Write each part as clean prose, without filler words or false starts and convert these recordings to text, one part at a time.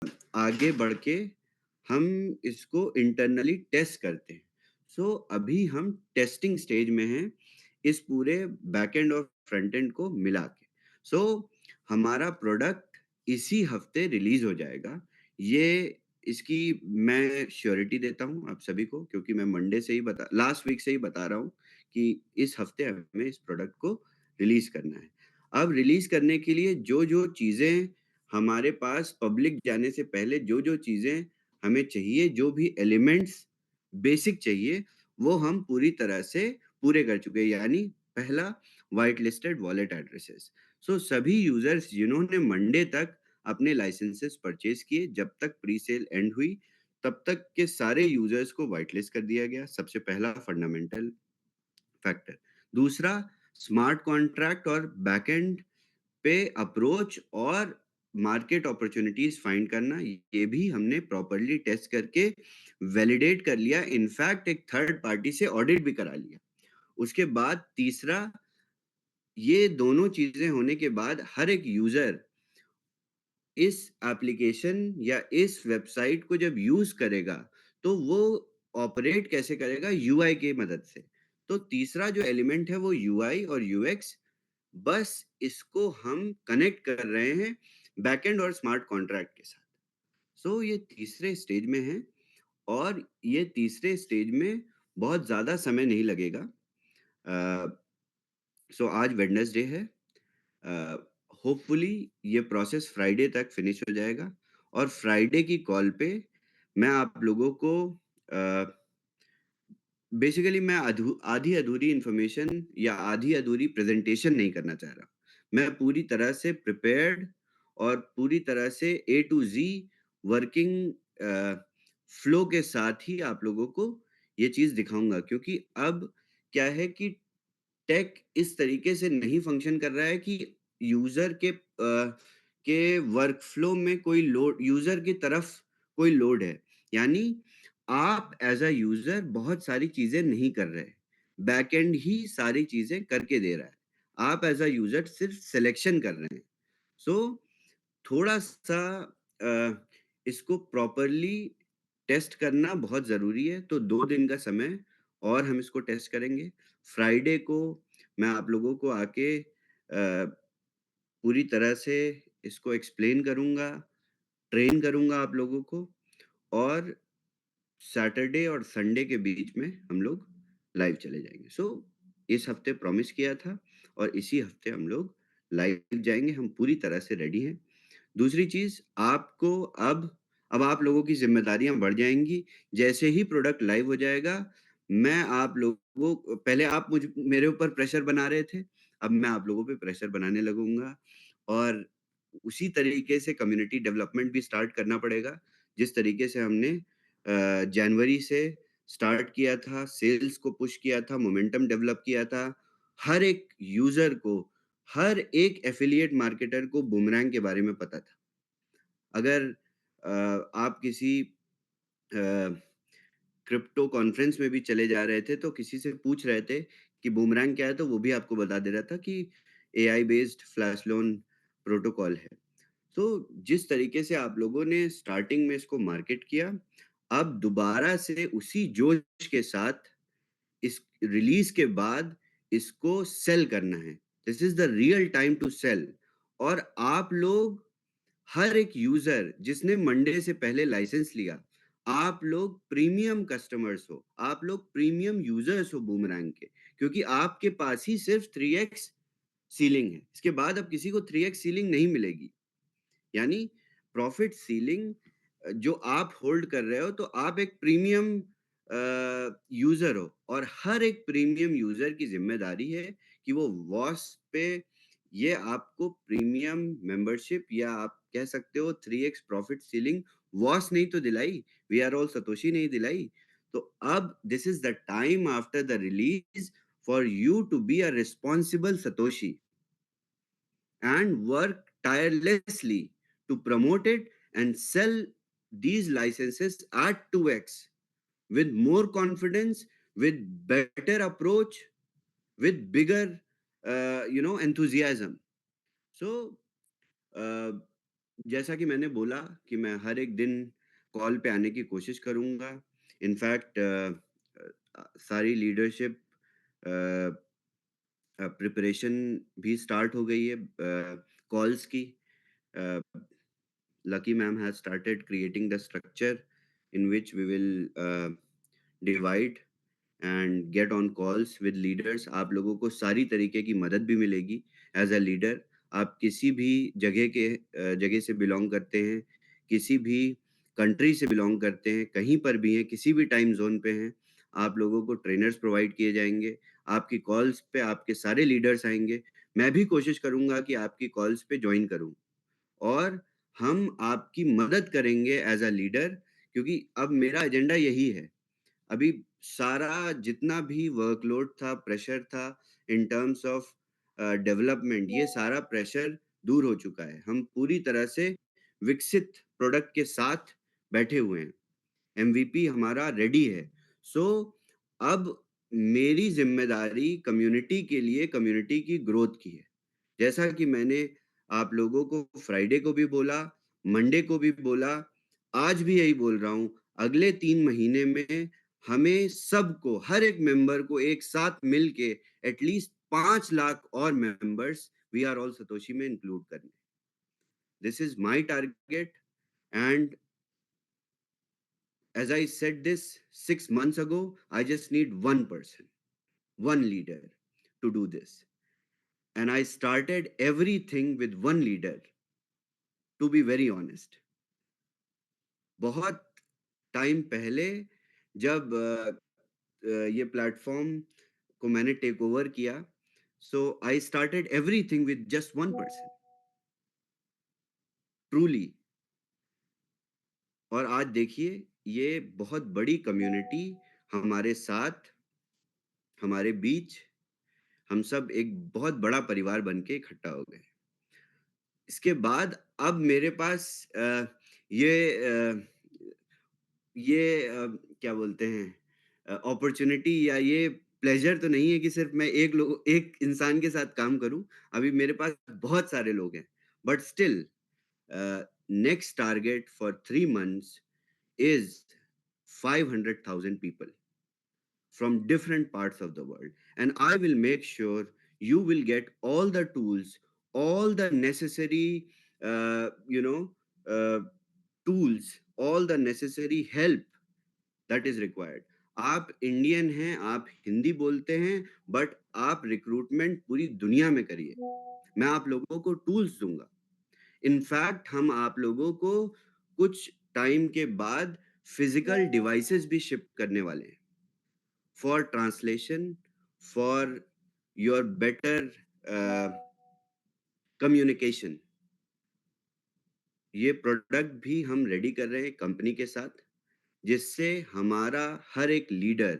आगे बढ़ के हम इसको इंटरनली टेस्ट करते हैं। सो अभी हम टेस्टिंग स्टेज में हैं इस पूरे बैकएंड और फ्रंट एंड को मिला के। सो हमारा प्रोडक्ट इसी हफ्ते रिलीज हो जाएगा। ये इसकी मैं श्योरिटी देता हूँ आप सभी को, क्योंकि मैं मंडे से ही लास्ट वीक से ही बता रहा हूँ कि इस हफ्ते हमें इस प्रोडक्ट को रिलीज करना है। अब रिलीज करने के लिए जो जो चीजें हमारे पास पब्लिक जाने से पहले जो जो चीजें हमें चाहिए, जो भी एलिमेंट्स बेसिक चाहिए, वो हम पूरी तरह से पूरे कर चुके हैं। यानी पहला, वाइट लिस्टेड वॉलेट एड्रेसेस। सो सभी यूजर्स जिन्होंने मंडे तक अपने लाइसेंसेस परचेज किए, जब तक प्री सेल एंड हुई तब तक के सारे यूजर्स को वाइट लिस्ट कर दिया गया। सबसे पहला फंडामेंटल फैक्टर। दूसरा, स्मार्ट कॉन्ट्रैक्ट और बैकएंड पे अप्रोच और मार्केट अपॉर्चुनिटीज फाइंड करना, ये भी हमने प्रॉपरली टेस्ट करके वैलिडेट कर लिया। इनफैक्ट एक थर्ड पार्टी से ऑडिट भी करा लिया। उसके बाद तीसरा, ये दोनों चीजें होने के बाद हर एक यूजर इस एप्लीकेशन या इस वेबसाइट को जब यूज करेगा तो वो ऑपरेट कैसे करेगा? यूआई की मदद से। तो तीसरा जो एलिमेंट है वो यूआई और यूएक्स। बस इसको हम कनेक्ट कर रहे हैं बैकएंड और स्मार्ट कॉन्ट्रैक्ट के साथ। सो ये तीसरे स्टेज में है और ये तीसरे स्टेज में बहुत ज्यादा समय नहीं लगेगा। सो आज वेडनेसडे है। होपफुली ये प्रोसेस फ्राइडे तक फिनिश हो जाएगा और फ्राइडे की कॉल पे मैं आप लोगों को बेसिकली मैं आधी अधूरी इंफॉर्मेशन या आधी अधूरी प्रेजेंटेशन नहीं करना चाह रहा। मैं पूरी तरह से प्रिपेयर्ड और पूरी तरह से ए टू जी वर्किंग फ्लो के साथ ही आप लोगों को ये चीज दिखाऊंगा, क्योंकि अब क्या है कि टेक इस तरीके से नहीं फंक्शन कर रहा है कि यूजर के वर्कफ्लो में कोई लोड, यूजर की तरफ कोई लोड है। यानी आप एज अ यूजर बहुत सारी चीजें नहीं कर रहे, बैकएंड ही सारी चीजें करके दे रहा है। आप एज अ यूजर सिर्फ सिलेक्शन कर रहे हैं। सो थोड़ा सा इसको प्रॉपरली टेस्ट करना बहुत ज़रूरी है। तो 2 दिन का समय और हम इसको टेस्ट करेंगे। फ्राइडे को मैं आप लोगों को आके पूरी तरह से इसको एक्सप्लेन करूँगा, ट्रेन करूँगा आप लोगों को, और सैटरडे और संडे के बीच में हम लोग लाइव चले जाएँगे। सो इस हफ्ते प्रॉमिस किया था और इसी हफ्ते हम लोग लाइव जाएँगे। हम पूरी तरह से रेडी हैं। दूसरी चीज़, आपको अब आप लोगों की ज़िम्मेदारियाँ बढ़ जाएँगी। जैसे ही प्रोडक्ट लाइव हो जाएगा, मैं आप लोगों को, पहले आप मेरे ऊपर प्रेशर बना रहे थे, अब मैं आप लोगों पे प्रेशर बनाने लगूँगा और उसी तरीके से कम्युनिटी डेवलपमेंट भी स्टार्ट करना पड़ेगा। जिस तरीके से हमने जनवरी से स्टार्ट किया था, सेल्स को पुश किया था, मोमेंटम डेवलप किया था। हर एक यूज़र को, हर एक एफ़िलिएट मार्केटर को बूमरैंग के बारे में पता था। अगर आप किसी क्रिप्टो कॉन्फ्रेंस में भी चले जा रहे थे, तो किसी से पूछ रहे थे कि बूमरैंग क्या है, तो वो भी आपको बता दे रहा था कि AI based flash loan protocol है। तो जिस तरीके से आप लोगों ने स्टार्टिंग में इसको मार्केट किया, अब दोबारा से उसी जोश के साथ इस रिलीज के बाद इसको सेल करना है। This is the real time to sell. और आप लोग, हर एक यूजर जिसने मंडे से पहले लाइसेंस लिया, आप लोग प्रीमियम कस्टमर्स हो, आप लोग प्रीमियम यूजर्स हो बूमरैंग के, क्योंकि आपके पास ही सिर्फ 3x सीलिंग है। इसके बाद अब किसी को 3x सीलिंग नहीं मिलेगी। यानी प्रॉफिट सीलिंग जो आप होल्ड कर रहे हो, तो आप एक प्रीमियम यूजर हो और हर एक प्रीमियम यूजर की जिम्मेदारी है कि वो वॉस पे ये आपको प्रीमियम मेंबरशिप, या आप कह सकते हो 3x प्रॉफिट सीलिंग, वॉस नहीं तो दिलाई, वी आर ऑल सतोशी नहीं दिलाई। तो अब this is the time after the release for you to be a responsible Satoshi and work tirelessly to promote it and sell these licenses at 2x with more confidence, with better approach, with bigger enthusiasm. So uh, जैसा कि मैंने बोला कि मैं हर एक दिन call पे आने की कोशिश करूँगा। इनफैक्ट सारी लीडरशिप अ प्रिपरेशन भी स्टार्ट हो गई है कॉल्स की। Uh, Lucky ma'am has started creating the structure in which we will divide and get on calls with leaders. आप लोगों को सारी तरीके की मदद भी मिलेगी एज अ लीडर। आप किसी भी जगह से बिलोंग करते हैं, किसी भी कंट्री से बिलोंग करते हैं, कहीं पर भी हैं, किसी भी टाइम जोन पे हैं, आप लोगों को ट्रेनर्स प्रोवाइड किए जाएंगे। आपकी कॉल्स पे आपके सारे लीडर्स आएंगे। मैं भी कोशिश करूंगा कि आपकी कॉल्स पे ज्वाइन करूं और हम आपकी मदद करेंगे एज अ लीडर, क्योंकि अब मेरा एजेंडा यही है। अभी सारा जितना भी वर्कलोड था, प्रेशर था इन टर्म्स ऑफ डेवलपमेंट, ये सारा प्रेशर दूर हो चुका है। हम पूरी तरह से विकसित प्रोडक्ट के साथ बैठे हुए हैं। एमवीपी हमारा रेडी है। सो अब मेरी ज़िम्मेदारी कम्युनिटी के लिए, कम्युनिटी की ग्रोथ की है। जैसा कि मैंने आप लोगों को फ्राइडे को भी बोला, मंडे को भी बोला, आज भी यही बोल रहा हूँ, अगले 3 महीने में हमें सबको, हर एक मेंबर को एक साथ मिल के एटलीस्ट 5 लाख और members we are all Satoshi में इंक्लूड करने। This is my target and as I said this 6 months ago, I just need one person, one leader to do this. And I started everything with one leader, to be very honest. बहुत time पहले जब ये platform को मैंने take over किया, so I started everything with just one person, truly. और आज देखिए, ये बहुत बड़ी कम्युनिटी हमारे साथ, हमारे बीच, हम सब एक बहुत बड़ा परिवार बन के इकट्ठा हो गए। इसके बाद अब मेरे पास ये क्या बोलते हैं, अपॉर्चुनिटी या ये प्लेज़र तो नहीं है कि सिर्फ़ मैं एक इंसान के साथ काम करूँ। अभी मेरे पास बहुत सारे लोग हैं। But still next target for 3 months is 500,000 people from different parts of the world. And I will make sure you will get all the tools, all the necessary, uh, you know, uh, tools, all the necessary help that is required. आप Indian हैं, आप हिंदी बोलते हैं, but आप recruitment पूरी दुनिया में करिए। मैं आप लोगों को टूल्स दूंगा। इनफैक्ट हम आप लोगों को कुछ टाइम के बाद फिजिकल डिवाइसेस भी शिप करने वाले हैं for translation, for your better uh, communication। ये प्रोडक्ट भी हम रेडी कर रहे हैं कंपनी के साथ, जिससे हमारा हर एक लीडर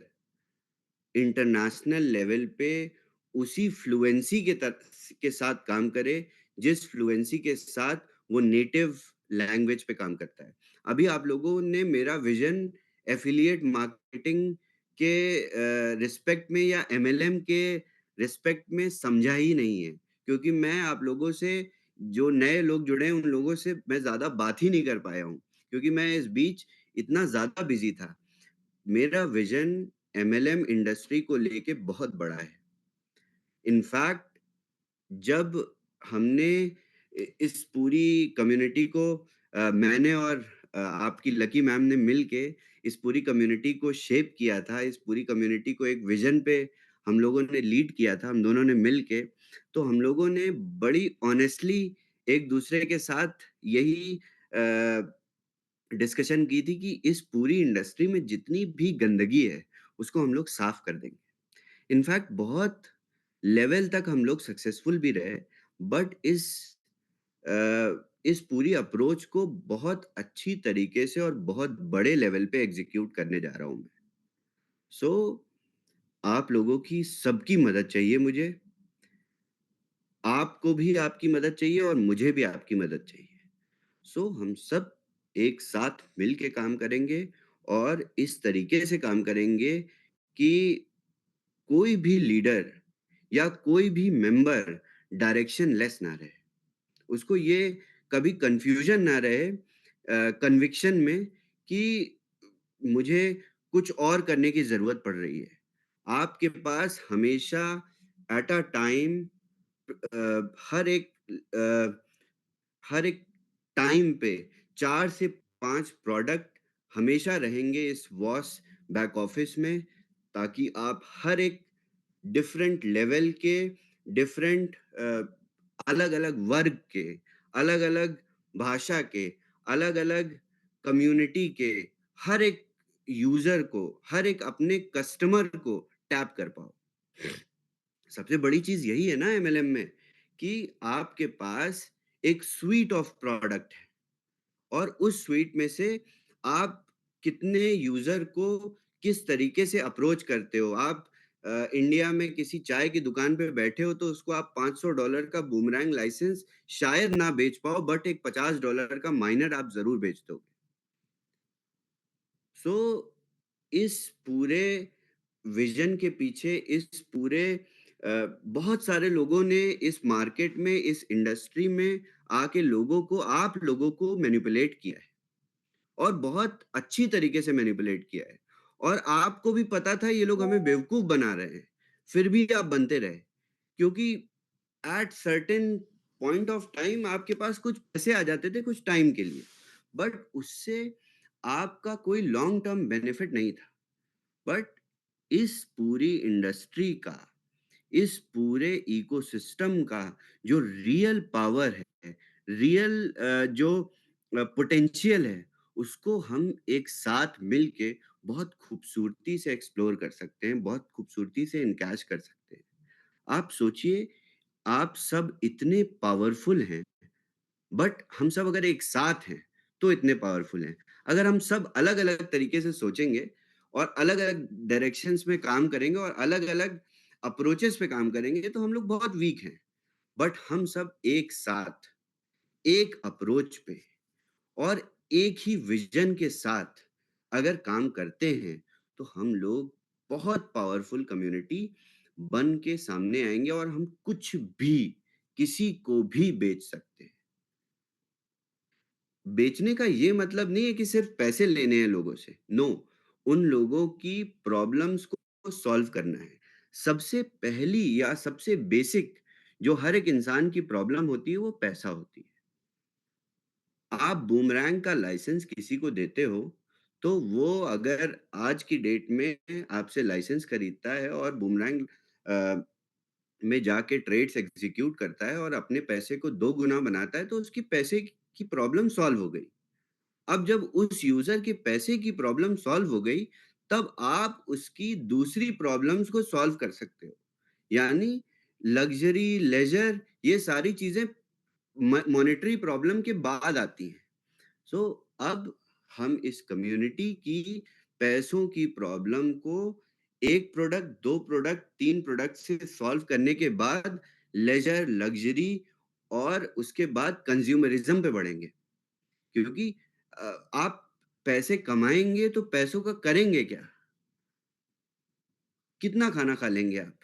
इंटरनेशनल लेवल पे उसी फ्लुएंसी के साथ काम करे, जिस फ्लुएंसी के साथ वो नेटिव लैंग्वेज पे काम करता है। अभी आप लोगों ने मेरा विजन एफिलिएट मार्केटिंग के रिस्पेक्ट में या एमएलएम के रिस्पेक्ट में समझा ही नहीं है, क्योंकि मैं आप लोगों से, जो नए लोग जुड़े हैं, उन लोगों से मैं ज़्यादा बात ही नहीं कर पाया हूँ, क्योंकि मैं इस बीच इतना ज़्यादा बिज़ी था। मेरा विजन एमएलएम इंडस्ट्री को लेके बहुत बड़ा है। इनफैक्ट जब हमने इस पूरी कम्युनिटी को मैंने और आपकी लकी मैम ने मिल के इस पूरी कम्युनिटी को शेप किया था, इस पूरी कम्युनिटी को एक विजन पे हम लोगों ने लीड किया था, हम दोनों ने मिल के, तो हम लोगों ने बड़ी ऑनेस्टली एक दूसरे के साथ यही डिस्कशन की थी कि इस पूरी इंडस्ट्री में जितनी भी गंदगी है, उसको हम लोग साफ कर देंगे। इनफैक्ट बहुत लेवल तक हम लोग सक्सेसफुल भी रहे, बट इस पूरी अप्रोच को बहुत अच्छी तरीके से और बहुत बड़े लेवल पे एग्जीक्यूट करने जा रहा हूँ मैं। सो आप लोगों की सबकी मदद चाहिए मुझे। आपको भी आपकी मदद चाहिए और मुझे भी आपकी मदद चाहिए। सो हम सब एक साथ मिल के काम करेंगे और इस तरीके से काम करेंगे कि कोई भी लीडर या कोई भी मेंबर डायरेक्शन लेस ना रहे। उसको ये कभी कन्फ्यूज़न ना रहे कन्विक्शन में कि मुझे कुछ और करने की ज़रूरत पड़ रही है। आपके पास हमेशा एट अ टाइम अ, हर एक टाइम पे 4 से 5 प्रोडक्ट हमेशा रहेंगे इस वॉस बैक ऑफिस में, ताकि आप हर एक डिफरेंट लेवल के, डिफरेंट अलग-अलग वर्ग के, अलग-अलग भाषा के, अलग-अलग कम्युनिटी के हर एक यूज़र को, हर एक अपने कस्टमर को टैप कर पाओ। सबसे बड़ी चीज़ यही है ना एमएलएम में कि आपके पास एक स्वीट ऑफ प्रोडक्ट है और उस स्वीट में से आप कितने यूज़र को किस तरीके से अप्रोच करते हो। आप इंडिया में किसी चाय की दुकान पे बैठे हो तो उसको आप $500 का बूमरैंग लाइसेंस शायद ना बेच पाओ, बट एक $50 का माइनर आप ज़रूर बेच दोगे। सो इस पूरे विज़न के पीछे इस पूरे बहुत सारे लोगों ने इस मार्केट में, इस इंडस्ट्री में आके आप लोगों को मैनिपुलेट किया है और बहुत अच्छी तरीके से मैनिपुलेट किया है और आपको भी पता था ये लोग हमें बेवकूफ़ बना रहे हैं, फिर भी आप बनते रहे क्योंकि at certain point of time आपके पास कुछ पैसे आ जाते थे कुछ टाइम के लिए, बट उससे आपका कोई लॉन्ग टर्म बेनिफिट नहीं था। बट इस पूरी इंडस्ट्री का, इस पूरे इकोसिस्टम का जो रियल पावर है, रियल जो पोटेंशियल है, उसको हम एक साथ मिल के बहुत खूबसूरती से एक्सप्लोर कर सकते हैं, बहुत खूबसूरती से इनकैश कर सकते हैं। आप सोचिए, आप सब इतने पावरफुल हैं बट हम सब अगर एक साथ हैं, तो इतने पावरफुल हैं। अगर हम सब अलग-अलग तरीके से सोचेंगे और अलग-अलग डायरेक्शंस में काम करेंगे और अलग-अलग अप्रोचेस पे काम करेंगे, तो हम लोग बहुत वीक हैं। बट हम सब एक साथ, एक अप्रोच पे और एक ही विज़न के साथ अगर काम करते हैं, तो हम लोग बहुत पावरफुल कम्युनिटी बन के सामने आएँगे और हम कुछ भी, किसी को भी बेच सकते हैं। बेचने का ये मतलब नहीं है कि सिर्फ पैसे लेने हैं लोगों से, नो, उन लोगों की प्रॉब्लम्स को सॉल्व करना है। सबसे पहली या सबसे बेसिक जो हर एक इंसान की प्रॉब्लम होती है वो पैसा होती है। आप बूमरैंग का लाइसेंस किसी को देते हो, तो वो अगर आज की डेट में आपसे लाइसेंस खरीदता है और बूमरैंग अ, में जाके ट्रेड्स एग्ज़ीक्यूट करता है और अपने पैसे को 2 गुना बनाता है, तो उसकी पैसे की प्रॉब्लम सॉल्व हो गई। अब जब उस यूज़र के पैसे की प्रॉब्लम सॉल्व हो गई, तब आप उसकी दूसरी प्रॉब्लम्स को सॉल्व कर सकते हो। यानी लग्ज़री, लेज़र ये सारी चीज़ें मॉनेटरी प्रॉब्लम के बाद आती हैं। सो अब हम इस कम्युनिटी की पैसों की प्रॉब्लम को 1 प्रोडक्ट, 2 प्रोडक्ट, 3 प्रोडक्ट से सॉल्व करने के बाद लेज़र, लग्ज़री और उसके बाद कंज़्यूमरिज़्म पे बढ़ेंगे। क्योंकि आप पैसे कमाएँगे तो पैसों का करेंगे क्या? कितना खाना खा लेंगे आप?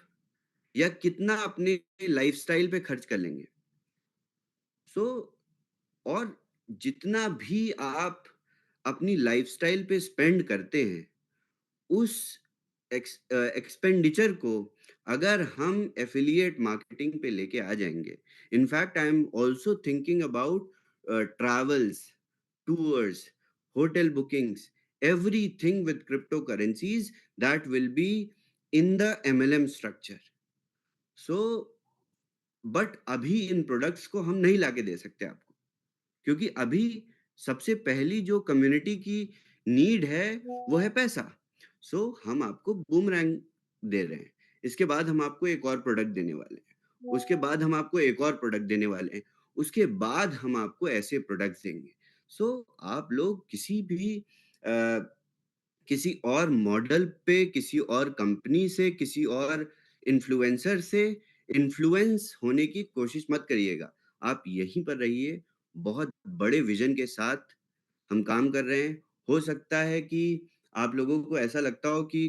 या कितना अपने लाइफ़स्टाइल पे खर्च कर लेंगे? सो और जितना भी आप अपनी लाइफ़स्टाइल पे स्पेंड करते हैं, उस एक्सपेंडिचर को अगर हम एफ़िलिएट मार्केटिंग पे लेके आ जाएँगे, in fact I am also thinking about travels, tours, hotel bookings, everything with cryptocurrencies that will be in the MLM structure. So, but अभी इन प्रोडक्ट्स को हम नहीं लाके दे सकते आपको, क्योंकि अभी सबसे पहली जो कम्युनिटी की नीड है, वो है पैसा। सो हम आपको बूमरैंग दे रहे हैं। इसके बाद हम आपको एक और प्रोडक्ट देने वाले हैं। उसके बाद हम आपको एक और प्रोडक्ट देने वाले हैं। उसके बाद हम आपको ऐसे प्रोडक्ट्स देंगे। सो आप लोग अ, किसी और मॉडल पे, किसी और कंपनी से, किसी और इन्फ्लुएंसर से इन्फ्लुएंस होने की कोशिश मत करिएगा। आप यहीं पर रहिए, बहुत बड़े विज़न के साथ हम काम कर रहे हैं। हो सकता है कि आप लोगों को ऐसा लगता हो कि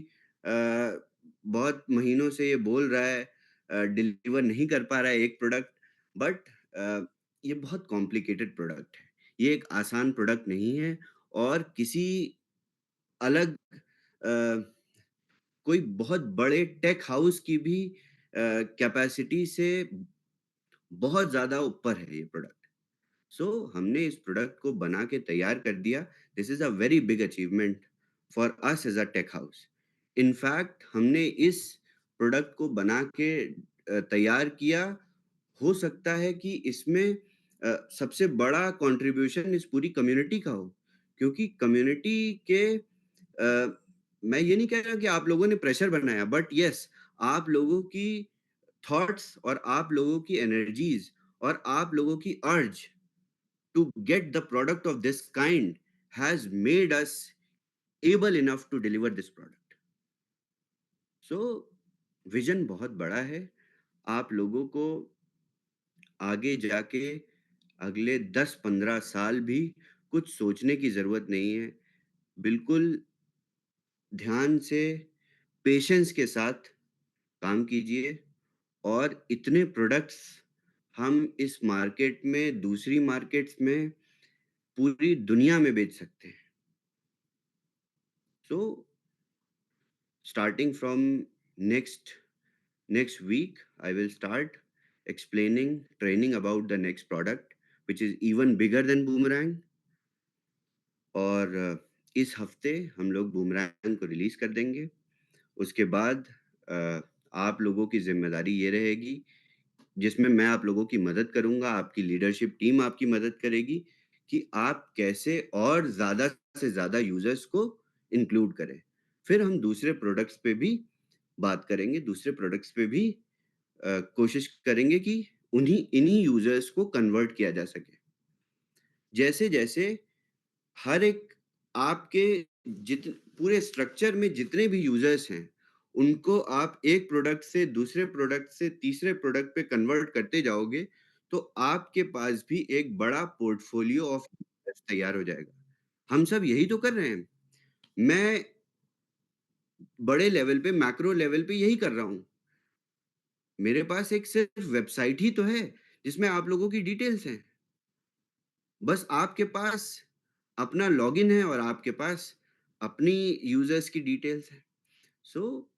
बहुत महीनों से ये बोल रहा है डिलीवर नहीं कर पा रहा है एक प्रोडक्ट, बट ये बहुत कॉम्प्लिकेटेड प्रोडक्ट है। ये एक आसान प्रोडक्ट नहीं है और किसी अलग कोई बहुत बड़े टेक हाउस की भी कैपेसिटी से बहुत ज़्यादा ऊपर है ये प्रोडक्ट। सो हमने इस प्रोडक्ट को बना के तैयार कर दिया। This is a very big achievement for us as a tech house. In fact हमने इस प्रोडक्ट को बना के तैयार किया। हो सकता है कि इसमें सबसे बड़ा कंट्रीब्यूशन इस पूरी कम्युनिटी का हो, क्योंकि कम्युनिटी के मैं ये नहीं कह रहा कि आप लोगों ने प्रेशर बनाया, बट येस, आप लोगों की थॉट्स और आप लोगों की एनर्जीज़ और आप लोगों की अर्ज to get the product of this kind has made us able enough to deliver this product. So vision बहुत बड़ा है। आप लोगों को आगे जाके अगले 10-15 साल भी कुछ सोचने की ज़रूरत नहीं है। बिल्कुल ध्यान से, पेशेंस के साथ काम कीजिए और इतने प्रोडक्ट्स हम इस मार्केट में, दूसरी मार्केट्स में, पूरी दुनिया में बेच सकते हैं। सो starting from next next week, I will start explaining, training about the next product, which is even bigger than Boomerang. और इस हफ्ते हम लोग बूमरैंग को रिलीज कर देंगे। उसके बाद अ, आप लोगों की जिम्मेदारी ये रहेगी, जिसमें मैं आप लोगों की मदद करूंगा, आपकी लीडरशिप टीम आपकी मदद करेगी कि आप कैसे और ज़्यादा से ज़्यादा यूजर्स को इंक्लूड करें। फिर हम दूसरे प्रोडक्ट्स पे भी बात करेंगे, दूसरे प्रोडक्ट्स पे भी कोशिश करेंगे कि उन्हीं इन्हीं यूजर्स को कन्वर्ट किया जा सके। जैसे-जैसे हर एक आपके जित पूरे स्ट्रक्चर में जितने भी यूजर्स हैं, उनको आप एक प्रोडक्ट से दूसरे प्रोडक्ट से तीसरे प्रोडक्ट पे कन्वर्ट करते जाओगे, तो आपके पास भी एक बड़ा पोर्टफोलियो ऑफ तैयार हो जाएगा। हम सब यही तो कर रहे हैं। मैं बड़े लेवल पे, मैक्रो लेवल पे यही कर रहा हूँ। मेरे पास एक सिर्फ वेबसाइट ही तो है, जिसमें आप लोगों की डिटेल्स हैं। बस आपके पास अपना लॉगिन है और आपके पास अपनी यूज़र्स की डिटेल्स हैं। सो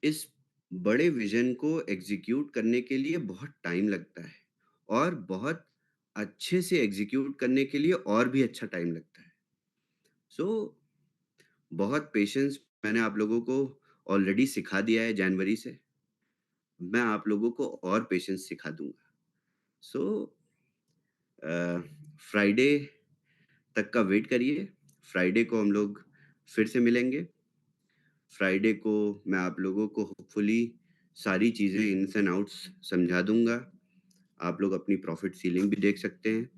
इस बड़े विज़न को एग्ज़ीक्यूट करने के लिए बहुत टाइम लगता है और बहुत अच्छे से एग्ज़ीक्यूट करने के लिए और भी अच्छा टाइम लगता है। सो बहुत पेशेंस मैंने आप लोगों को ऑलरेडी सिखा दिया है जनवरी से। मैं आप लोगों को और पेशेंस सिखा दूँगा। सो फ्राइडे तक का वेट करिए। फ्राइडे को हम लोग फिर से मिलेंगे। फ्राइडे को मैं आप लोगों को होपफुली सारी चीज़ें इन्स एंड आउट्स समझा दूँगा। आप लोग अपनी प्रॉफ़िट सीलिंग भी देख सकते हैं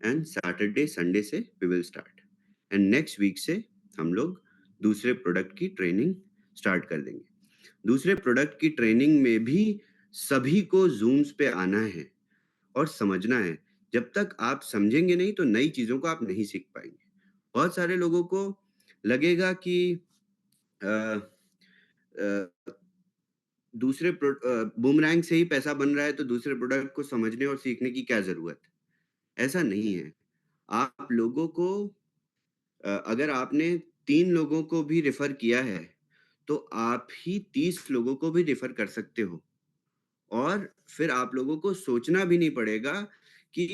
एंड सैटरडे, संडे से we will start and next week से हम लोग दूसरे प्रोडक्ट की ट्रेनिंग स्टार्ट कर देंगे। दूसरे प्रोडक्ट की ट्रेनिंग में भी सभी को ज़ूम्स पे आना है और समझना है। जब तक आप समझेंगे नहीं तो नई चीज़ों को आप नहीं सीख पाएँगे। बहुत सारे लोगों को लगेगा कि अ अ, बूमरैंग से ही पैसा बन रहा है तो दूसरे प्रोडक्ट को समझने और सीखने की क्या ज़रूरत? ऐसा नहीं है। आप लोगों को अगर आपने 3 लोगों को भी रेफ़र किया है, तो आप ही 30 लोगों को भी रेफ़र कर सकते हो। और फिर आप लोगों को सोचना भी नहीं पड़ेगा कि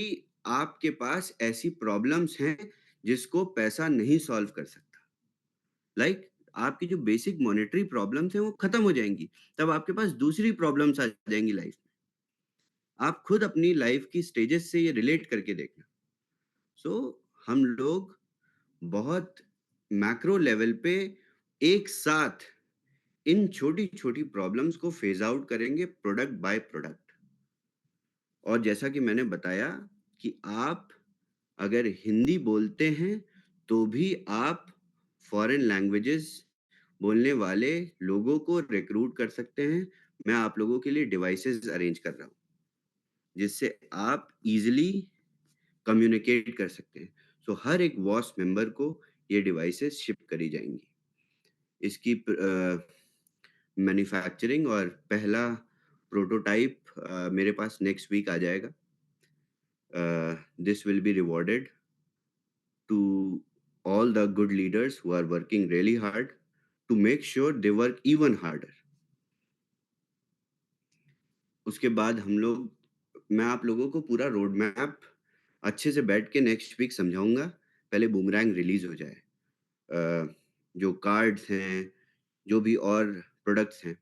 आपके पास ऐसी प्रॉब्लम्स हैं, जिसको पैसा नहीं सॉल्व कर सकता। लाइक आपकी जो बेसिक मॉनेटरी प्रॉब्लम्स हैं, वो खत्म हो जाएँगी। तब आपके पास दूसरी प्रॉब्लम्स आ जाएँगी लाइफ़ में। आप खुद अपनी लाइफ़ की स्टेजेस से ये रिलेट करके देखना। सो हम लोग बहुत मैक्रो लेवल पे एक साथ इन छोटी-छोटी प्रॉब्लम्स को फ़ेज़ आउट करेंगे प्रोडक्ट बाय प्रोडक्ट। और जैसा कि मैंने बताया कि आप अगर हिंदी बोलते हैं, तो भी आप फ़ॉरेन लैंग्वेजेज़ बोलने वाले लोगों को रिक्रूट कर सकते हैं। मैं आप लोगों के लिए डिवाइसेज़ अरेंज कर रहा हूँ, जिससे आप ईज़िली कम्युनिकेट कर सकते हैं। सो हर एक वॉस मेंबर को ये डिवाइसेज़ शिप करी जाएँगी। इसकी मैन्युफैक्चरिंग और पहला प्रोटोटाइप मेरे पास नेक्स्ट वीक आ जाएगा। This will be rewarded to all the good leaders who are working really hard to make sure they work even harder. उसके बाद मैं आप लोगों को पूरा रोड मैप अच्छे से बैठ के नेक्स्ट वीक समझाऊँगा, पहले बूमरैंग रिलीज़ हो जाए। जो कार्ड्स हैं, जो भी और प्रोडक्ट्स हैं,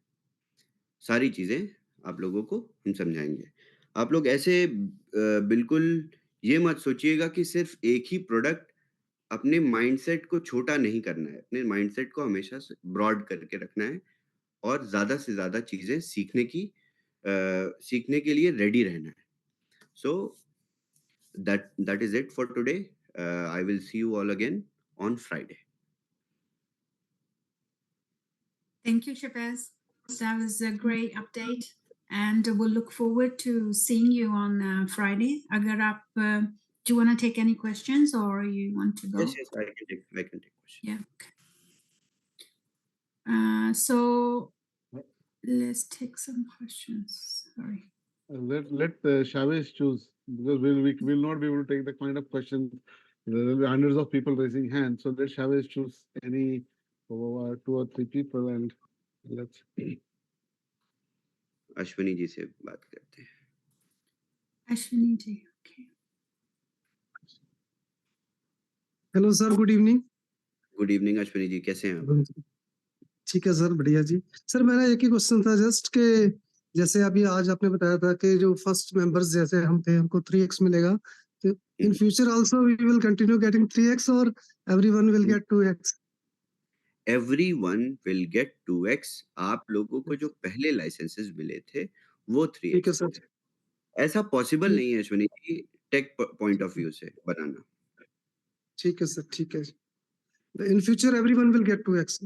सारी चीज़ें आप लोगों को हम समझाएँगे। आप लोग ऐसे बिल्कुल ये मत सोचिएगा कि सिर्फ़ एक ही प्रोडक्ट, अपने माइंडसेट को छोटा नहीं करना है, अपने माइंडसेट को हमेशा से ब्रॉड करके रखना है और ज़्यादा से ज़्यादा चीज़ें सीखने के लिए रेडी रहना है। So that is it for today. I will see you all again on Friday. Thank you, Shabazz. That was a great update, and we'll look forward to seeing you on Friday. Agar aap, do you want to take any questions or you want to go? Yes, I can take questions. Yeah. So let's take some questions. Sorry. Let Chavez choose, because we will not be able to take the kind of questions. There will be hundreds of people raising hands, so let Chavez choose any 2 or 3 people, and let's. Ashwini ji से बात करते हैं। Ashwini ji, okay. Hello sir, good evening. Good evening Ashwini ji, कैसे हैं आप? ठीक है sir, बढ़िया जी। सर मेरा एक ही क्वेश्चन था जस्ट कि जैसे अभी आज आपने बताया था कि जो फर्स्ट मेंबर्स जैसे हम थे हमको 3x मिलेगा, तो in future also we will continue getting 3x और everyone will get 2x? Everyone will get 2x। आप लोगों को जो पहले लाइसेंसेस मिले थे वो 3x। ठीक है सर। ऐसा पॉसिबल नहीं है Ashwini ji, take point of view से बनाना। ठीक है सर, ठीक है। In future everyone will get 2x?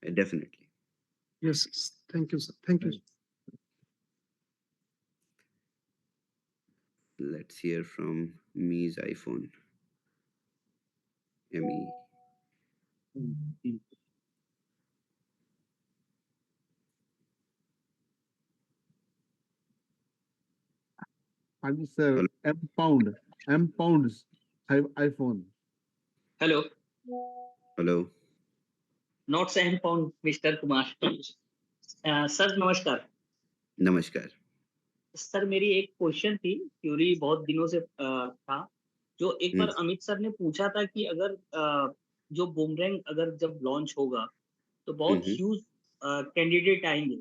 Definitely. Yes, thank you sir, thank you. Let's hear from Me's iPhone. Me. And sir, M pounds iPhone. Hello. Hello. Not M pound, Mr. Kumar. Sir नमस्कार। नमस्कार। Sir मेरी एक question थी, Curie बहुत दिनों से था, जो एक बार अमित सर ने पूछा था कि अगर जो बूमरैंग अगर जब लॉन्च होगा तो बहुत ह्यूज कैंडिडेट आएंगे।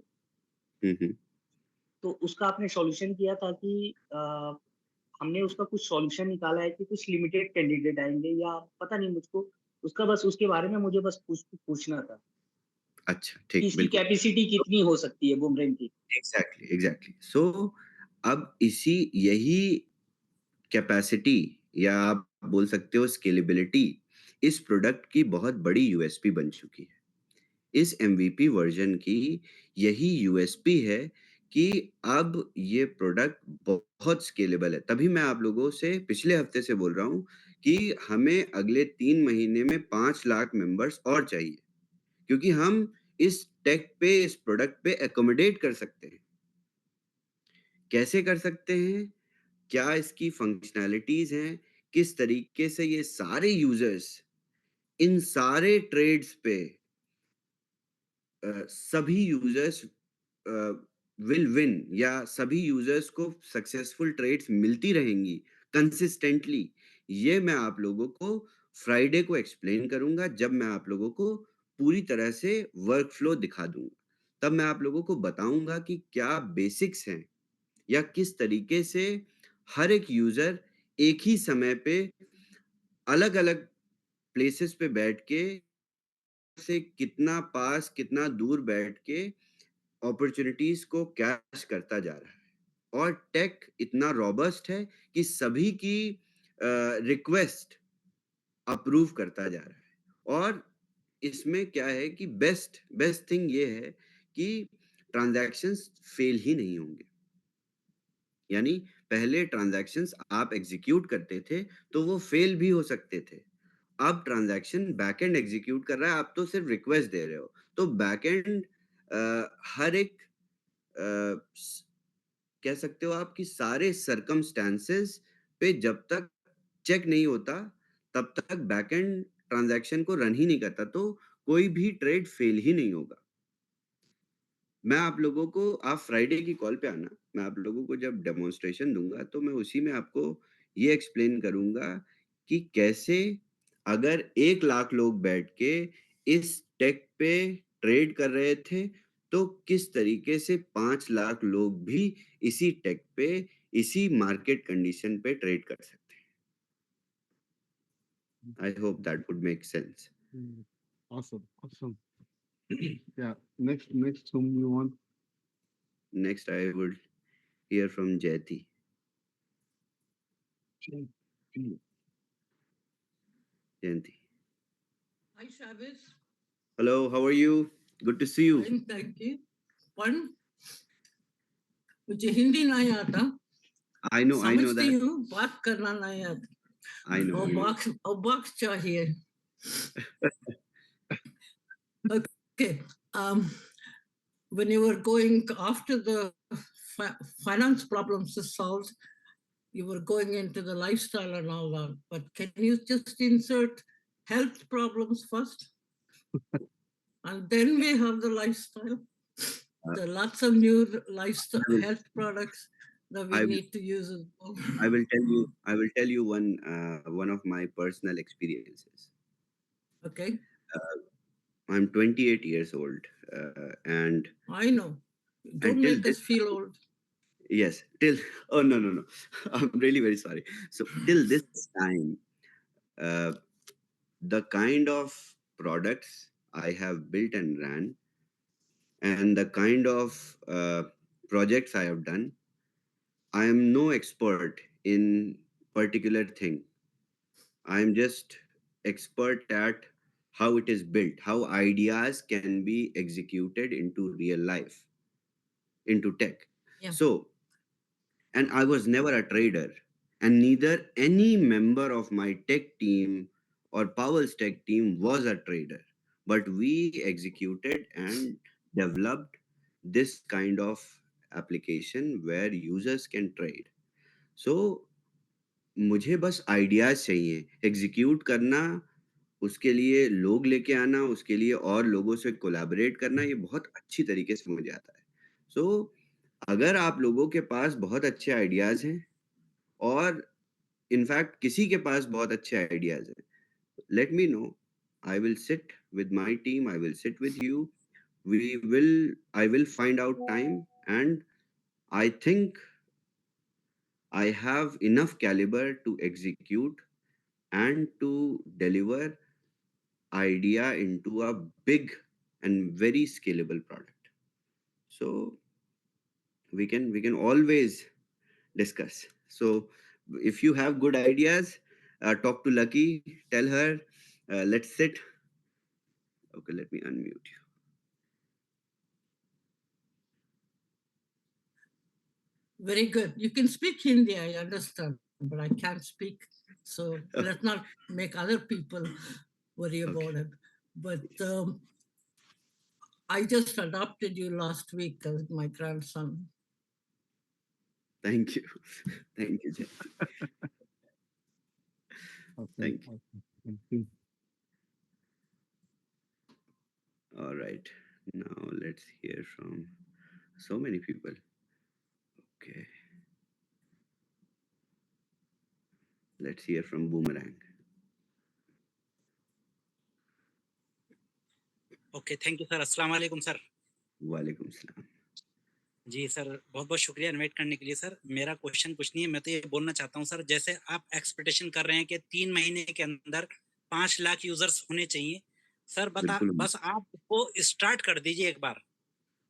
तो उसका आपने सॉल्यूशन किया था कि हमने उसका कुछ सॉल्यूशन निकाला है कि कुछ लिमिटेड कैंडिडेट आएंगे या पता नहीं मुझको, उसका बस उसके बारे में मुझे बस पूछना था। अच्छा, ठीक, इसकी बिल्कुल। कैपेसिटी कितनी हो सकती है बूमरैंग की? एग्जैक्टली। सो अब यही कैपेसिटी, या आप बोल सकते हो स्केलेबिलिटी, इस प्रोडक्ट की बहुत बड़ी यूएसपी बन चुकी है। इस एमवीपी वर्जन की यही यूएसपी है कि अब ये प्रोडक्ट बहुत स्केलेबल है। तभी मैं आप लोगों से पिछले हफ्ते से बोल रहा हूँ कि हमें अगले 3 महीने में 5 लाख मेंबर्स और चाहिए, क्योंकि हम इस टेक पे, इस प्रोडक्ट पे एकोमोडेट कर सकते हैं। कैसे कर सकते हैं? क्या इसकी फंक्शनैलिटीज़ हैं? किस तरीके से ये सारे यूज़र्स इन सारे ट्रेड्स पे सभी यूज़र्स विल विन, या सभी यूज़र्स को सक्सेसफुल ट्रेड्स मिलती रहेंगी कंसिस्टेंटली, ये मैं आप लोगों को फ्राइडे को एक्सप्लेन करूँगा, जब मैं आप लोगों को पूरी तरह से वर्क फ्लो दिखा दूँगा। तब मैं आप लोगों को बताऊँगा कि क्या बेसिक्स हैं, या किस तरीके से हर एक यूज़र एक ही समय पे अलग-अलग प्लेसेस पे बैठ के से कितना पास, कितना दूर बैठ के अपॉर्चुनिटीज़ को कैच करता जा रहा है। और टेक इतना रोबस्ट है कि सभी की रिक्वेस्ट अप्रूव करता जा रहा है। और इसमें क्या है कि बेस्ट थिंग ये है कि ट्रांज़ैक्शंस फेल ही नहीं होंगे। यानी पहले ट्रांज़ैक्शंस आप एग्ज़ीक्यूट करते थे, तो वो फेल भी हो सकते थे। अब ट्रांज़ैक्शन बैकएंड एग्ज़ीक्यूट कर रहा है, आप तो सिर्फ़ रिक्वेस्ट दे रहे हो। तो बैकएंड हर एक कह सकते हो आप कि सारे सर्कमस्टेंसेस पे पे जब तक चेक नहीं होता तब तक बैकएंड ट्रांजैक्शन को रन ही नहीं करता, तो कोई भी ट्रेड फेल ही नहीं होगा। मैं आप लोगों को, आप फ्राइडे की कॉल पे आना, मैं आप लोगों को जब डेमोन्स्ट्रेशन दूँगा तो मैं उसी में आपको ये एक्सप्लेन करूँगा कि कैसे अगर 1 लाख लोग बैठ के इस टेक पे ट्रेड कर रहे थे, तो किस तरीके से 5 लाख लोग भी इसी टेक पे, इसी मार्केट कंडीशन पे ट्रेड कर सकते हैं। I hope that would make sense. Awesome, awesome. Yeah, next whom you want? Next, I would hear from Jayati. Jayanti. Hi, Chavez. Hello, how are you? Good to see you. Fine, thank you. One, मुझे हिंदी नहीं आता, I know समझती that. हूँ, बात करना नहीं आता, I know. और बॉक्स चाहिए. Okay, when you were going after the finance problems are solved, you were going into the lifestyle and all that, but can you just insert health problems first? And then we have the lifestyle. There are lots of new lifestyle health products that we need to use as well. I will tell you one of my personal experiences. Okay. I'm 28 years old, and I know. Don't make us feel old. Yes, oh no. I'm really very sorry. So till this time, the kind of products I have built and ran, and the kind of projects I have done, I am no expert in particular thing. I am just expert at how it is built, how ideas can be executed into real life, into tech. Yeah. So, and I was never a trader, and neither any member of my tech team or Powell's tech team was a trader, but we executed and developed this kind of application where users can trade. So मुझे बस ideas चाहिए, execute करना, उसके लिए लोग लेके आना, उसके लिए और लोगों से कोलैबोरेट करना, ये बहुत अच्छी तरीके से मुझे आता है। सो अगर आप लोगों के पास बहुत अच्छे आइडियाज हैं और इनफैक्ट किसी के पास बहुत अच्छे आइडियाज हैं, let me know. I will sit with my team, I will sit with you. I will find out time, and I think I have enough caliber to execute and to deliver idea into a big and very scalable product. So we can always discuss. So if you have good ideas, talk to Lucky, tell her, let's sit. Okay, let me unmute you. Very good. You can speak Hindi, I understand, but I can't speak. So let's not make other people worry about it. But I just adopted you last week as my grandson. Thank you. Thank you, Jay. Thank you. Thank you. All right. Now let's hear from so many people. Okay. Let's hear from Boomerang. Okay, thank you sir. अस्सलाम वालेकुम sir. वालेकुम सलाम। जी sir, बहुत बहुत शुक्रिया invite करने के लिए सर। मेरा क्वेश्चन कुछ नहीं है, मैं तो ये बोलना चाहता हूँ सर, जैसे आप एक्सपेक्टेशन कर रहे हैं कि 3 महीने के अंदर 5 लाख यूजर्स होने चाहिए सर, बस आप वो स्टार्ट कर दीजिए एक बार,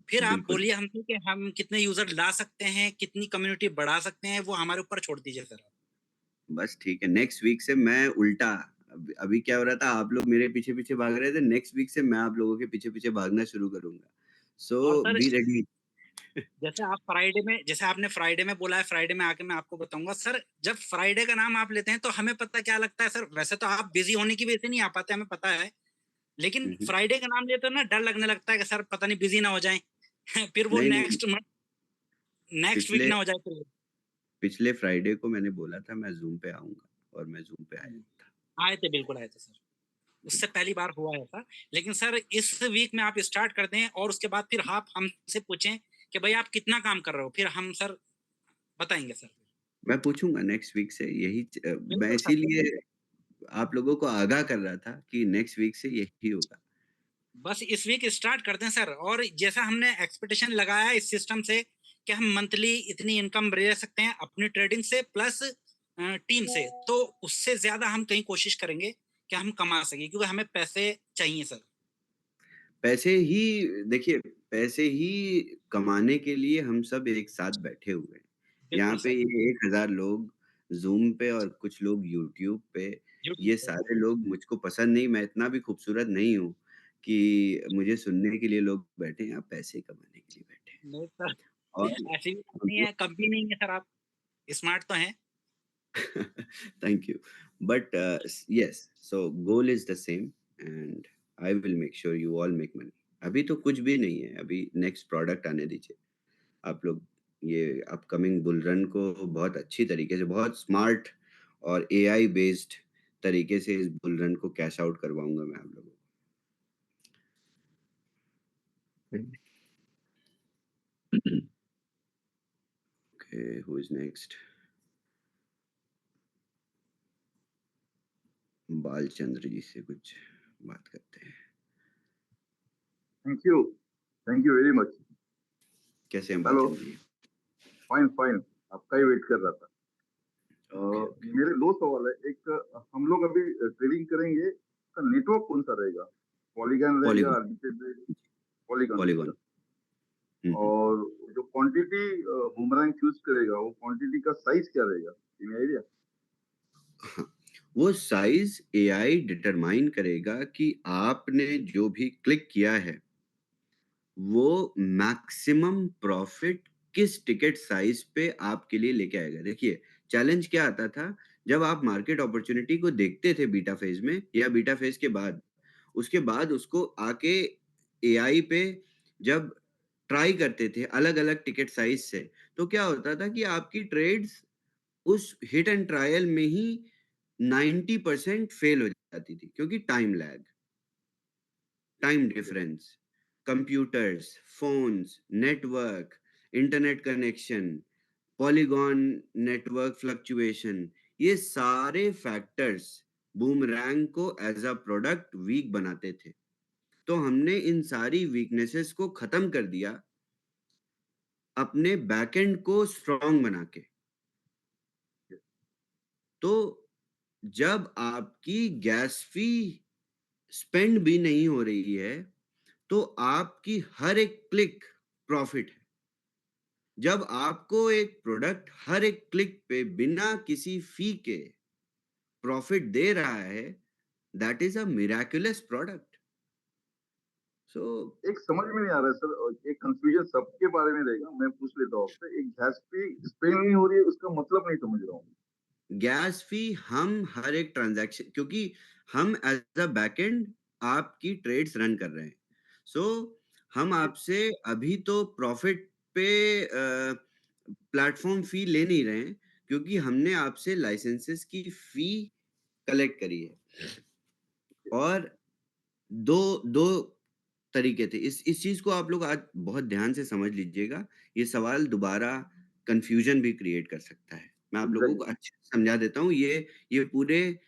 फिर आप बोलिए हमसे कि हम कितने यूजर ला सकते हैं, कितनी कम्युनिटी बढ़ा सकते हैं, वो हमारे ऊपर छोड़ दीजिए सर। बस ठीक है, नेक्स्ट वीक से मैं उल्टा, अभी क्या हो रहा था, आप लोग मेरे पीछे पीछे भाग रहे थे, नेक्स्ट वीक से मैं आप लोगों के पीछे पीछे भागना शुरू करूंगा। सो बी रेडी। जैसे आपने फ्राइडे में बोला है, फ्राइडे में आके मैं आपको बताऊंगा सर। जब फ्राइडे का नाम आप लेते हैं तो हमें पता क्या लगता है सर, वैसे तो आप बिजी होने की वजह से नहीं आ पाते, हमें पता है, लेकिन फ्राइडे का नाम लेते हो ना, डर लगने लगता है कि सर पता नहीं बिजी ना हो जाए फिर वो नेक्स्ट वीक ना हो जाए। पिछले फ्राइडे को मैंने बोला था मैं ज़ूम पे आऊँगा और मैं ज़ूम पे आया था। आए थे, बिल्कुल आए थे सर। उससे पहली बार हुआ है ऐसा। लेकिन सर इस वीक में आप स्टार्ट कर दें और उसके बाद फिर आप हमसे पूछें कि भाई आप कितना काम कर रहे हो? फिर हम सर बताएँगे सर। मैं पूछूँगा नेक्स्ट वीक से मैं बिल्कुल सर, बिल्कुल। इसीलिए आप लोगों को आगाह कर रहा था कि नेक्स्ट वीक से यही होगा। बस इस वीक स्टार्ट कर दें सर, और जैसा हमने एक्सपेक्टेशन लगाया इस सिस्टम से कि हम मंथली इतनी इनकम ले सकते हैं अपनी ट्रेडिंग से प्लस टीम से, तो उससे ज़्यादा हम कहीं कोशिश करेंगे कि हम कमा सकें, क्योंकि हमें पैसे चाहिए सर। पैसे ही कमाने के लिए हम सब एक साथ बैठे हुए हैं। यहाँ बिल्कुल पे सर। ये 1000 लोग ज़ूम पे और कुछ लोग यूट्यूब पे, यूट्यूब ये पे। सारे लोग मुझको पसंद नहीं, मैं इतना भी खूबसूरत नहीं हूँ कि मुझे सुनने के लिए लोग बैठे हैं, आप पैसे कमाने के लिए बैठे हैं। नहीं सर, और ऐसी भी बात हम नहीं लोग है, कम भी नहीं है सर आप, स्मार्ट तो हैं। Thank you. But yes, so goal is the same and I will make sure you all make money. अभी तो कुछ भी नहीं है, अभी नेक्स्ट प्रोडक्ट आने दीजिए। आप लोग ये अपकमिंग बुल रन को बहुत अच्छी तरीके से, बहुत स्मार्ट और एआई बेस्ड तरीके से इस बुल रन को कैश आउट करवाऊँगा मैं आप लोगों को। Okay, who is next? Balchandra जी से कुछ बात करते हैं। Thank you very much. कैसे हैं हेलो। बालचंद्र जी? फाइन, आपका ही वेट कर रहा था। Okay. मेरे दो सवाल है। एक, हम लोग अभी ट्रेडिंग करेंगे, का नेटवर्क कौन सा रहेगा? पॉलीगन रहेगा, पॉलीगॉन, आर्बिट्रेज? Polygon polygon. रहेगा। और जो क्वांटिटी बूमरैंग चूज करेगा, वो क्वांटिटी का साइज क्या रहेगा? Any idea? हाँ, वो साइज़ एआई डिटरमाइन करेगा कि आपने जो भी क्लिक किया है, वो मैक्सिमम प्रॉफ़िट किस टिकट साइज़ पे आपके लिए लेके आएगा। देखिए, चैलेंज क्या आता था, जब आप मार्केट अपॉर्च्युनिटी को देखते थे बीटा फ़ेज़ में या बीटा फ़ेज़ के बाद, उसके बाद उसको आके एआई पे जब ट्राई करते थे अलग-अलग टिकट साइज़ से, तो क्या होता था कि आपकी ट्रेड्स उस हिट एंड ट्रायल में ही 90% फेल हो जाती थी क्योंकि time difference, computers, phones, network, internet connection, polygon network fluctuation, ये सारे फैक्टर्स बूमरैंग को एज़ अ प्रोडक्ट वीक बनाते थे। तो हमने इन सारी वीकनेसेस को खत्म कर दिया अपने बैकएंड को स्ट्रॉन्ग बना के। तो जब आपकी गैस फी स्पेंड भी नहीं हो रही है, तो आपकी हर एक क्लिक प्रॉफिट है। जब आपको एक प्रोडक्ट हर एक क्लिक पे बिना किसी फी के प्रॉफिट दे रहा है, that is a miraculous product. So एक समझ में नहीं आ रहा है सर, और एक कंफ्यूजन सबके बारे में रहेगा। मैं पूछ लेता हूँ आपसे। एक गैस फी स्पेंड नहीं हो रही है, उसका मतलब नहीं समझ रहा हूँ। गैस फी हम हर एक ट्रांजैक्शन, क्योंकि हम एज अ बैकएंड आपकी ट्रेड्स रन कर रहे हैं, सो हम आपसे अभी तो प्रॉफिट पे प्लेटफॉर्म फी ले नहीं रहे हैं, क्योंकि हमने आपसे लाइसेंसेस की फी कलेक्ट करी है। और दो दो तरीके थे। इस चीज को आप लोग आज बहुत ध्यान से समझ लीजिएगा। ये सवाल दोबारा कंफ्यूजन भी क्रिएट कर सकता है। मैं आप लोगों को एग्जैक्टली। अच्छे से समझा देता हूँ। ये पूरे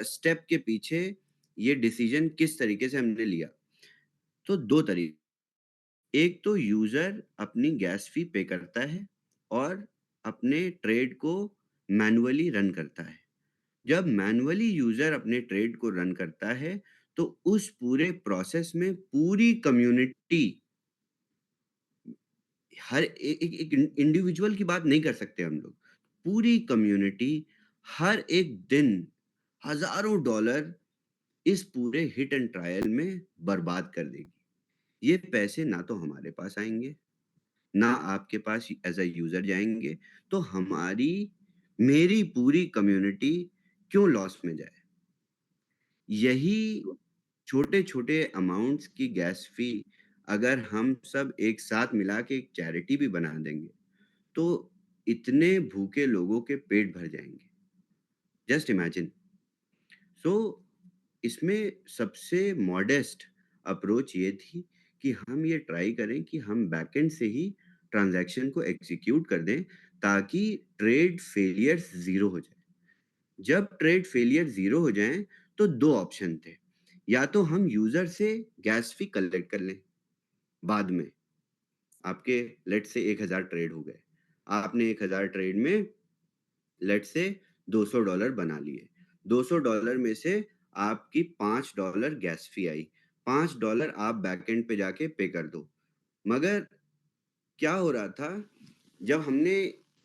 स्टेप के पीछे ये डिसीजन किस तरीके से हमने लिया। तो दो तरीके, एक तो यूजर अपनी गैस फी पे करता है और अपने ट्रेड को मैन्युअली रन करता है। जब मैन्युअली यूजर अपने ट्रेड को रन करता है, तो उस पूरे प्रोसेस में पूरी कम्युनिटी, हर एक इंडिविजुअल की बात नहीं कर सकते हम लोग, पूरी कम्युनिटी हर एक दिन हजारों डॉलर इस पूरे हिट एंड ट्रायल में बर्बाद कर देगी। ये पैसे ना तो हमारे पास आएंगे, ना आपके पास एज अ यूजर जाएंगे, तो मेरी पूरी कम्युनिटी क्यों लॉस में जाए। यही छोटे-छोटे अमाउंट्स की गैस फी अगर हम सब एक साथ मिला के एक चैरिटी भी बना देंगे, तो इतने भूखे लोगों के पेट भर जाएंगे। Just imagine. सो इसमें सबसे मॉडेस्ट अप्रोच ये थी कि हम ये ट्राई करें कि हम बैकएंड से ही ट्रांजैक्शन को एग्जीक्यूट कर दें ताकि ट्रेड फेलियर्स ज़ीरो हो जाए। जब ट्रेड फेलियर ज़ीरो हो जाएं तो 2 ऑप्शन थे। या तो हम यूज़र से गैस फी कलेक्ट कर लें बाद में। आपके लेट्स से 1000 ट्रेड हो गए। आपने 1000 ट्रेड में लेट्स से $200 बना लिए। $200 में से आपकी $5 गैस फी आई। $5 आप बैकएंड पे जाके पे कर दो। मगर क्या हो रहा था, जब हमने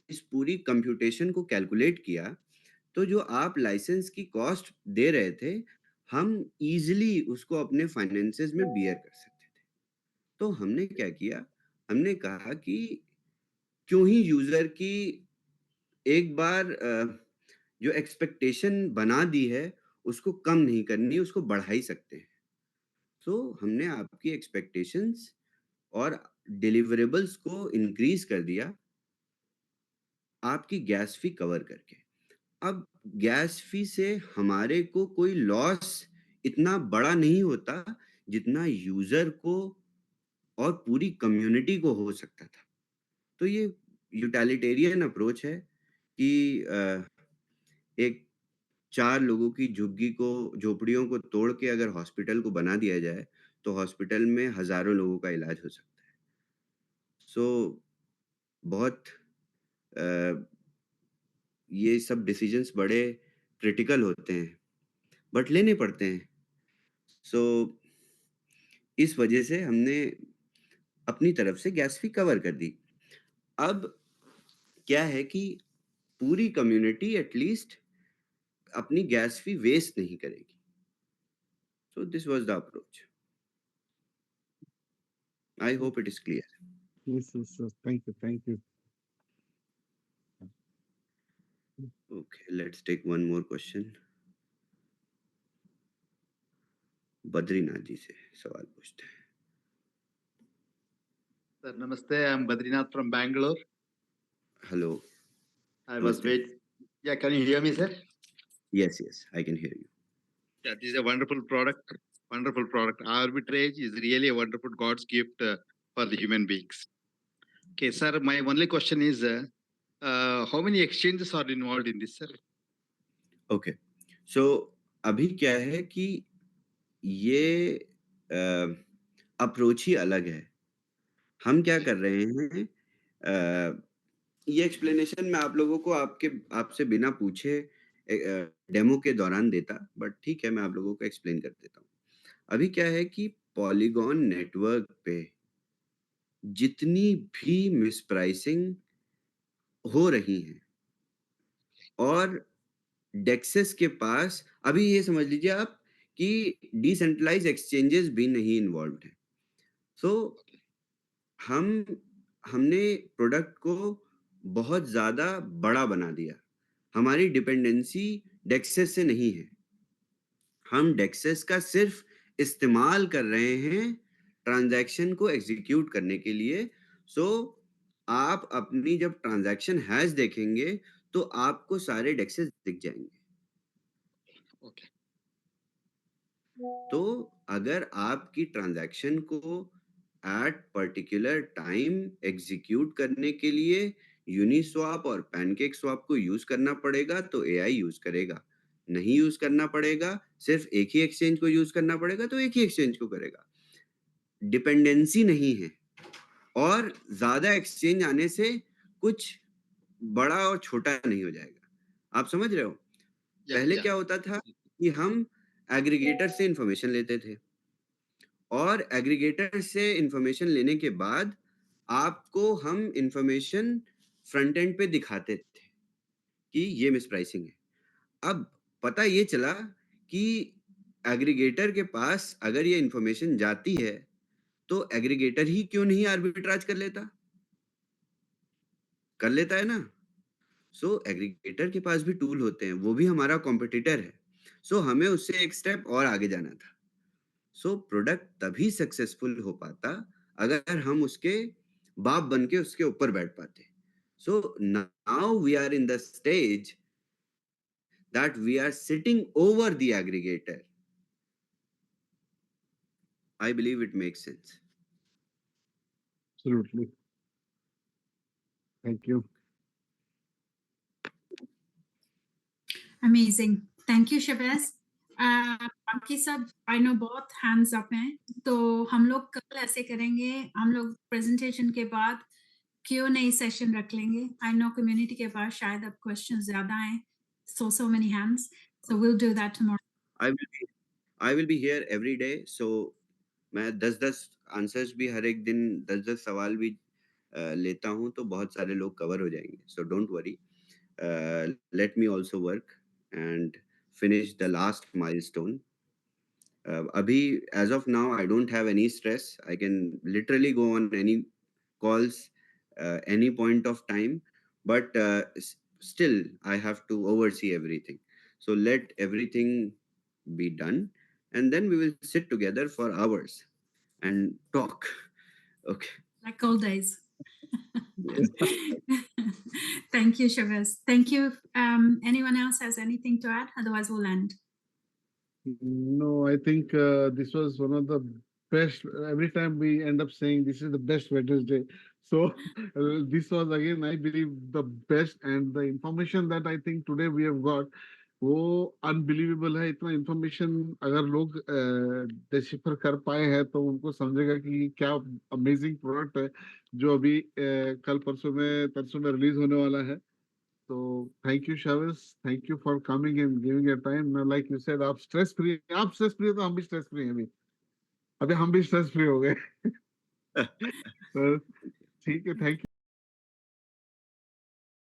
इस पूरी कंप्यूटेशन को कैलकुलेट किया, तो जो आप लाइसेंस की कॉस्ट दे रहे थे, हम ईज़िली उसको अपने फाइनेंसेस में बियर कर सकते थे। तो हमने क्या किया, हमने कहा कि क्यों ही यूज़र की एक बार जो एक्सपेक्टेशन बना दी है, उसको कम नहीं करनी, उसको बढ़ा ही सकते हैं। सो हमने आपकी एक्सपेक्टेशंस और डिलिवरेबल्स को इंक्रीज़ कर दिया, आपकी गैस फी कवर करके। अब गैस फी से हमारे को कोई लॉस इतना बड़ा नहीं होता, जितना यूज़र को और पूरी कम्युनिटी को हो सकता था। तो ये यूटिलिटेरियन अप्रोच है कि एक 4 लोगों की झोपड़ियों को तोड़ के अगर हॉस्पिटल को बना दिया जाए, तो हॉस्पिटल में हज़ारों लोगों का इलाज हो सकता है। सो बहुत अ, ये सब डिसीजंस बड़े क्रिटिकल होते हैं, बट लेने पड़ते हैं। सो इस वजह से हमने अपनी तरफ से गैस फी कवर कर दी। अब क्या है कि पूरी कम्युनिटी एटलीस्ट अपनी गैस फी वेस्ट नहीं करेगी। So this was the approach. I hope it is clear. Yes, yes, yes. Thank you. Thank you. Okay, let's take one more question. Badrinath ji से सवाल पूछते हैं। Sir, namaste. I'm Badrinath from Bangalore. Hello. I was Namaste. wait. Yeah, can you hear me, sir? Yes, yes, I can hear you. Yeah, this is a wonderful product. Wonderful product. Arbitrage is really a wonderful God's gift for the human beings. Okay, sir. My only question is, how many exchanges are involved in this, sir? Okay, so अभी क्या है कि ये approach ही अलग है। हम क्या कर रहे हैं, ये एक्सप्लेनेशन मैं आप लोगों को आपसे बिना पूछे डेमो के दौरान देता, बट ठीक है, मैं आप लोगों को एक्सप्लेन कर देता हूँ। अभी क्या है कि पॉलीगॉन नेटवर्क पे जितनी भी मिसप्राइसिंग हो रही है और डेक्सेस के पास अभी ये समझ लीजिए आप कि डिसेंट्रलाइज्ड एक्सचेंजेस भी नहीं इन्वॉल्व्ड हैं। सो हमने प्रोडक्ट को बहुत ज़्यादा बड़ा बना दिया। हमारी डिपेंडेंसी डेक्सेस से नहीं है। हम डेक्सेस का सिर्फ इस्तेमाल कर रहे हैं ट्रांजैक्शन को एग्जीक्यूट करने के लिए। सो आप अपनी जब ट्रांजैक्शन हैश देखेंगे तो आपको सारे डेक्सेस दिख जाएंगे। Okay. तो अगर आपकी ट्रांजैक्शन को एट पर्टिकुलर टाइम एग्जीक्यूट करने के लिए यूनिस्वैप और पैनकेक स्वैप को यूज करना पड़ेगा तो एआई यूज करेगा। नहीं यूज करना पड़ेगा, सिर्फ एक ही एक्सचेंज को यूज करना पड़ेगा तो एक ही एक्सचेंज को करेगा। डिपेंडेंसी नहीं है और ज्यादा एक्सचेंज आने से कुछ बड़ा और छोटा नहीं हो जाएगा। आप समझ रहे हो? Yeah, पहले yeah. क्या होता था कि हम एग्रीगेटर से इंफॉर्मेशन लेते थे और एग्रीगेटर से इंफॉर्मेशन लेने के बाद आपको हम इंफॉर्मेशन फ्रंट एंड पे दिखाते थे कि ये मिसप्राइसिंग है। अब पता ये चला कि एग्रीगेटर के पास अगर ये इंफॉर्मेशन जाती है तो एग्रीगेटर ही क्यों नहीं आर्बिट्राज कर लेता? कर लेता है ना। सो एग्रीगेटर के पास भी टूल होते हैं, वो भी हमारा कॉम्पिटिटर है। सो हमें उससे एक स्टेप और आगे जाना था। सो प्रोडक्ट तभी सक्सेसफुल हो पाता अगर हम उसके बाप बन के उसके ऊपर बैठ पाते। So now we are in the stage that we are sitting over the aggregator. I believe it makes sense. Absolutely. Thank you. Amazing. Thank you, Shabazz. बाकी सब आई नो बहुत हैंड्स अप हैं, तो हम लोग कल ऐसे करेंगे, हम लोग प्रेजेंटेशन के बाद Q&A सेशन रख लेंगे. आई नो कम्युनिटी के पास शायद अब क्वेश्चंस ज्यादा हैं, so many hands, so we'll do that tomorrow. I will be here every day, so मैं 10-10 आंसर्स भी हर एक दिन 10-10 सवाल भी लेता हूं, तो बहुत सारे लोग कवर हो जाएंगे. So don't worry. Let me also work and finish the last milestone. Abhi, as of now, I don't have any stress. I can literally go on any calls, any point of time, but still I have to oversee everything. So let everything be done, and then we will sit together for hours and talk. Okay. Like old days. Thank you, Shabazz. Thank you. Anyone else has anything to add? Otherwise, we'll end. No, I think this was one of the best. Every time we end up saying this is the best Wednesday. So this was again, I believe, the best, and the information that I think today we have got, वो unbelievable है. इतना information अगर लोग decipher कर पाए हैं तो उनको समझेगा कि क्या अमेजिंग प्रोडक्ट है जो अभी कल परसों में रिलीज होने वाला है. So thank you, Shabazz. Thank you for coming and giving your time. Now, like you said, आप stress free तो हम भी stress free हैं अभी. अभी हम भी stress free हो गए. तो ठीक है, thank you.